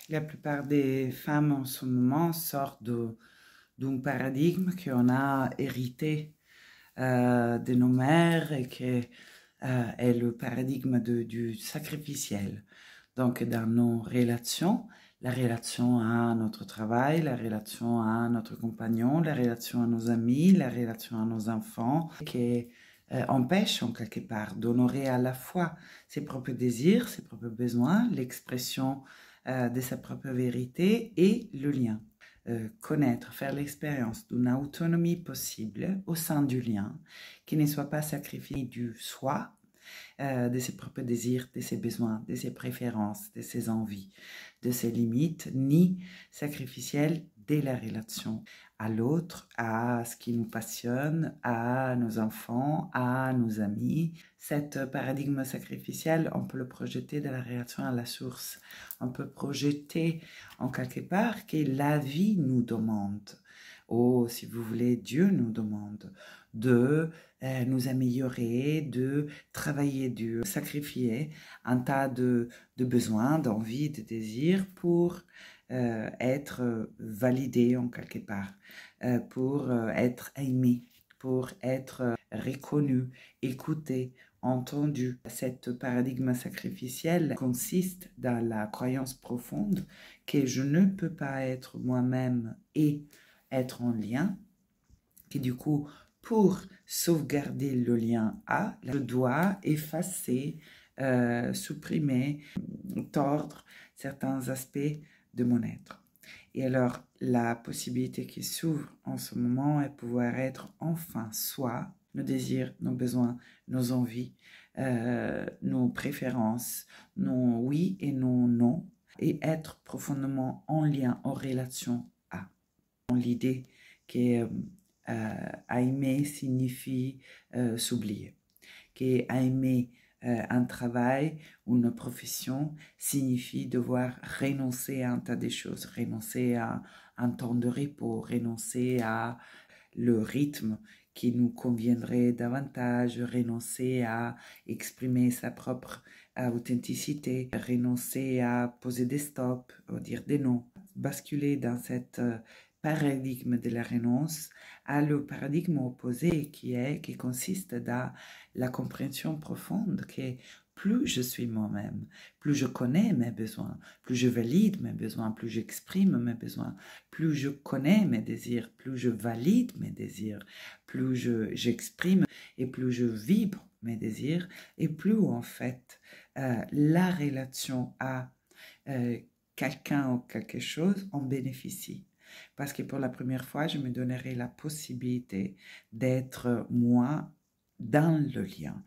La plupart des femmes en ce moment sortent d'un paradigme qu'on a hérité de nos mères et qui est le paradigme du sacrificiel. Donc, dans nos relations, la relation à notre travail, la relation à notre compagnon, la relation à nos amis, la relation à nos enfants, qui empêche en quelque part d'honorer à la fois ses propres désirs, ses propres besoins, l'expression de sa propre vérité et le lien. Connaître, faire l'expérience d'une autonomie possible au sein du lien, qui ne soit pas sacrifié du soi, de ses propres désirs, de ses besoins, de ses préférences, de ses envies, de ses limites, ni sacrificiel dès la relation à l'autre, à ce qui nous passionne, à nos enfants, à nos amis. Cet paradigme sacrificiel, on peut le projeter de la relation à la source. On peut projeter en quelque part que la vie nous demande, ou si vous voulez, Dieu nous demande de nous améliorer, de travailler dur, sacrifier un tas de besoins, d'envies, de désirs pour être validé en quelque part, pour être aimé, pour être reconnu, écouté, entendu. Cet paradigme sacrificiel consiste dans la croyance profonde que je ne peux pas être moi-même et être en lien, que du coup, pour sauvegarder le lien A, je dois effacer, supprimer, tordre certains aspects de mon être. Et alors, la possibilité qui s'ouvre en ce moment est pouvoir être enfin soi, nos désirs, nos besoins, nos envies, nos préférences, nos oui et nos non, et être profondément en lien, en relation à. L'idée que aimer signifie s'oublier, que aimer un travail ou une profession signifie devoir renoncer à un tas de choses, renoncer à un temps de repos, renoncer à le rythme qui nous conviendrait davantage, renoncer à exprimer sa propre authenticité, renoncer à poser des stops, à dire des non, basculer dans cette paradigme de la renonce à le paradigme opposé qui consiste dans la compréhension profonde que plus je suis moi-même, plus je connais mes besoins, plus je valide mes besoins, plus j'exprime mes besoins, plus je connais mes désirs, plus je valide mes désirs, plus j'exprime et plus je vibre mes désirs, et plus en fait la relation à quelqu'un ou quelque chose en bénéficie. Parce que pour la première fois, je me donnerai la possibilité d'être moi dans le lien,